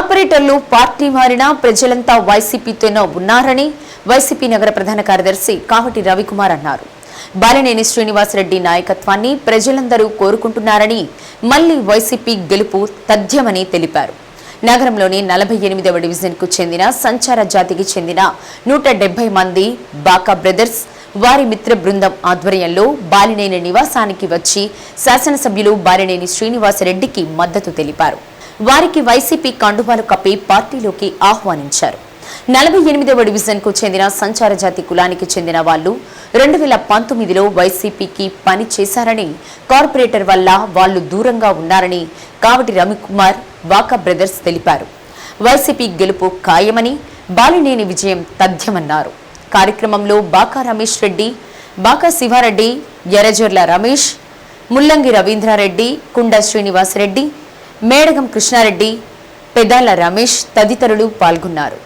కార్పొరేటర్లు పార్టీ మారినా ప్రజలంతా వైసీపీతోనే ఉన్నారని వైసీపీ నగర ప్రధాన కార్యదర్శి కావటి రవికుమార్ అన్నారు. బాలినేని శ్రీనివాసరెడ్డి నాయకత్వాన్ని ప్రజలందరూ కోరుకుంటున్నారని, మళ్లీ వైసీపీ గెలుపు తథ్యమని తెలిపారు. నగరంలోని 48వ డివిజన్కు చెందిన సంచార జాతికి చెందిన 170 మంది బాకా బ్రదర్స్ వారి మిత్ర బృందం ఆధ్వర్యంలో బాలినేని నివాసానికి వచ్చి శాసనసభ్యులు బాలినేని శ్రీనివాసరెడ్డికి మద్దతు తెలిపారు. వారికి వైసీపీ కండువాలు కప్పి పార్టీలోకి ఆహ్వానించారు. 48వ డివిజన్కు చెందిన సంచార జాతి కులానికి చెందిన వాళ్లు 2019లో వైసీపీకి పని చేశారని, కార్పొరేటర్ వల్ల వాళ్లు దూరంగా ఉన్నారని కావటి రవికుమార్ బాకా బ్రదర్స్ తెలిపారు. వైసీపీ గెలుపు ఖాయమని, బాలినేని విజయం తథ్యమన్నారు. కార్యక్రమంలో బాకా రమేష్ రెడ్డి, బాకా శివారెడ్డి, ఎర్రజర్ల రమేష్, ముల్లంగి రవీంద్రారెడ్డి, కుండ శ్రీనివాసరెడ్డి, మేడగం కృష్ణారెడ్డి, పెదాల రమేష్ తదితరులు పాల్గొన్నారు.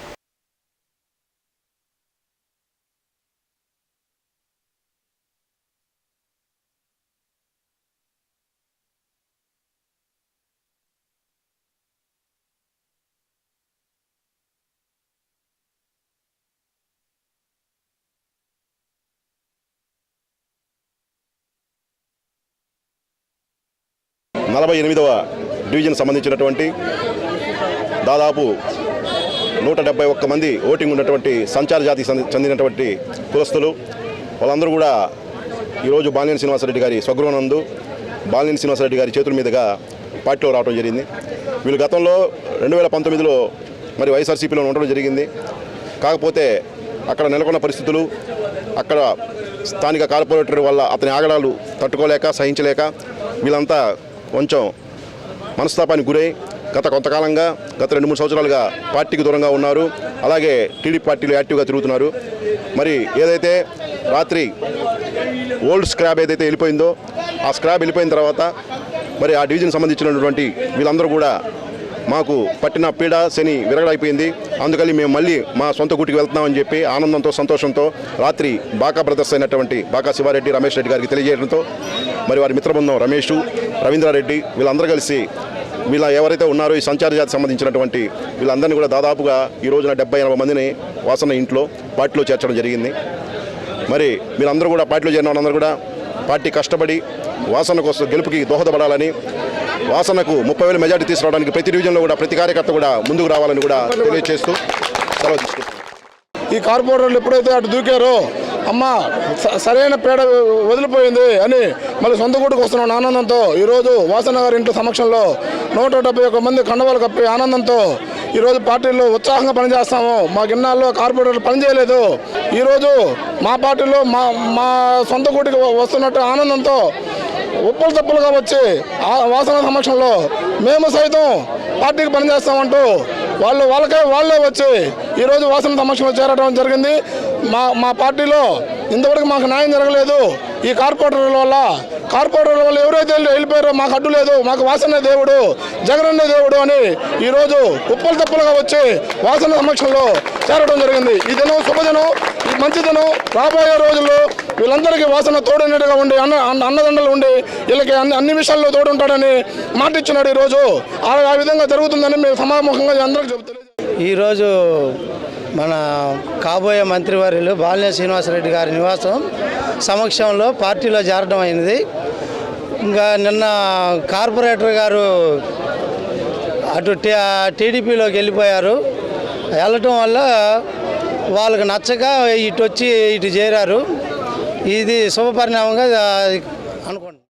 నలభై 48వ డివిజన్ సంబంధించినటువంటి దాదాపు 171 మంది ఓటింగ్ ఉన్నటువంటి సంచార జాతికి చెందినటువంటి కులస్తులు వాళ్ళందరూ కూడా ఈరోజు బాలినేని శ్రీనివాసరెడ్డి గారి స్వగృహనందు బాలినేని శ్రీనివాసరెడ్డి గారి చేతుల మీదుగా పార్టీలో రావడం జరిగింది. వీళ్ళు గతంలో 2019లో మరి వైఎస్ఆర్సీపీలో ఉండడం జరిగింది. కాకపోతే అక్కడ నెలకొన్న పరిస్థితులు, అక్కడ స్థానిక కార్పొరేటర్ వల్ల అతని ఆగడాలు తట్టుకోలేక సహించలేక వీళ్ళంతా కొంచెం మనస్తాపానికి గురై కొంతకాలంగా గత 2-3 సంవత్సరాలుగా పార్టీకి దూరంగా ఉన్నారు. అలాగే టీడీపీ పార్టీలో యాక్టివ్గా తిరుగుతున్నారు. మరి ఏదైతే రాత్రి ఓల్డ్ స్క్రాబ్ ఏదైతే వెళ్ళిపోయిందో ఆ స్క్రాబ్ వెళ్ళిపోయిన తర్వాత మరి ఆ డివిజన్ సంబంధించినటువంటి వీళ్ళందరూ కూడా మాకు పట్టిన పీడ శని విరగడైపోయింది, అందుకని మేము మళ్ళీ మా సొంత గుటికి వెళ్తున్నామని చెప్పి ఆనందంతో సంతోషంతో రాత్రి బాకా బ్రదర్స్ అయినటువంటి బాకా శివారెడ్డి, రమేష్ రెడ్డి గారికి తెలియజేయడంతో మరి వారి మిత్రబృందం రమేష్, రవీంద్రారెడ్డి వీళ్ళందరూ కలిసి వీళ్ళ ఎవరైతే ఉన్నారో ఈ సంచార జాతికి సంబంధించినటువంటి వీళ్ళందరినీ కూడా దాదాపుగా ఈ రోజున 70-80 మందిని వాసన ఇంట్లో పార్టీలో చేర్చడం జరిగింది. మరి వీళ్ళందరూ కూడా పార్టీలో చేరిన వాళ్ళందరూ కూడా పార్టీ కష్టపడి వాసన కోసం గెలుపుకి దోహదపడాలని, వాసనకు 30,000 మెజార్టీ తీసుకురావడానికి ప్రతి డివిజన్లో కూడా ప్రతి కార్యకర్త కూడా ముందుకు రావాలని కూడా తెలియజేస్తూ సెలవు తీసుకుంటున్నాం. ఈ కార్పొరేటర్లు ఎప్పుడైతే అటు దూకారో అమ్మ సరైన పేడ వదిలిపోయింది అని మళ్ళీ సొంత గుడికి వస్తున్నాం ఆనందంతో ఈరోజు వాసన గారి ఇంటి సమక్షంలో 171 మంది కండవాలు కప్పి ఆనందంతో ఈరోజు పార్టీలో ఉత్సాహంగా పనిచేస్తాము. మా గిన్నాల్లో కార్పొరేటర్లు పనిచేయలేదు. ఈరోజు మా పార్టీలో మా సొంత గుడికి వస్తున్నట్టు ఆనందంతో ఉప్పులు తప్పులుగా వచ్చి వాసన సమక్షంలో మేము సైతం పార్టీకి పనిచేస్తామంటూ వాళ్ళే వచ్చి ఈరోజు వాసన సమక్షంలో చేరడం జరిగింది. మా పార్టీలో ఇంతవరకు మాకు న్యాయం జరగలేదు. ఈ కార్పొరేటర్ల వల్ల ఎవరైతే వెళ్ళిపోయారో మాకు అడ్డు లేదు, మాకు వాసన దేవుడు, జగనన్న దేవుడు అని ఈరోజు ఉప్పులు తప్పులుగా వచ్చి వాసన సమక్షంలో చేరడం జరిగింది. ఈ దినం శుభదినం, మంచి దినం. రాబోయే రోజుల్లో వీళ్ళందరికీ వాసన తోడున్నట్టుగా ఉండి అన్నదండలు ఉండి వీళ్ళకి అన్ని విషయాల్లో తోడుంటాడని మాట ఇచ్చినాడు. ఈరోజు ఆ విధంగా జరుగుతుందని మేము సమాముఖంగా అందరికీ చెబుతున్నాం. ఈరోజు మన కాబోయే మంత్రివర్యులు బాలినేని శ్రీనివాసరెడ్డి గారి నివాసం సమక్షంలో పార్టీలో చేరడం అయింది. ఇంకా నిన్న కార్పొరేటర్ గారు అటు టీడీపీలోకి వెళ్ళిపోయారు. వెళ్ళటం వల్ల వాళ్ళకి నచ్చక ఇటు చేరారు. ఇది శుభపరిణామంగా అనుకుంటున్నాను.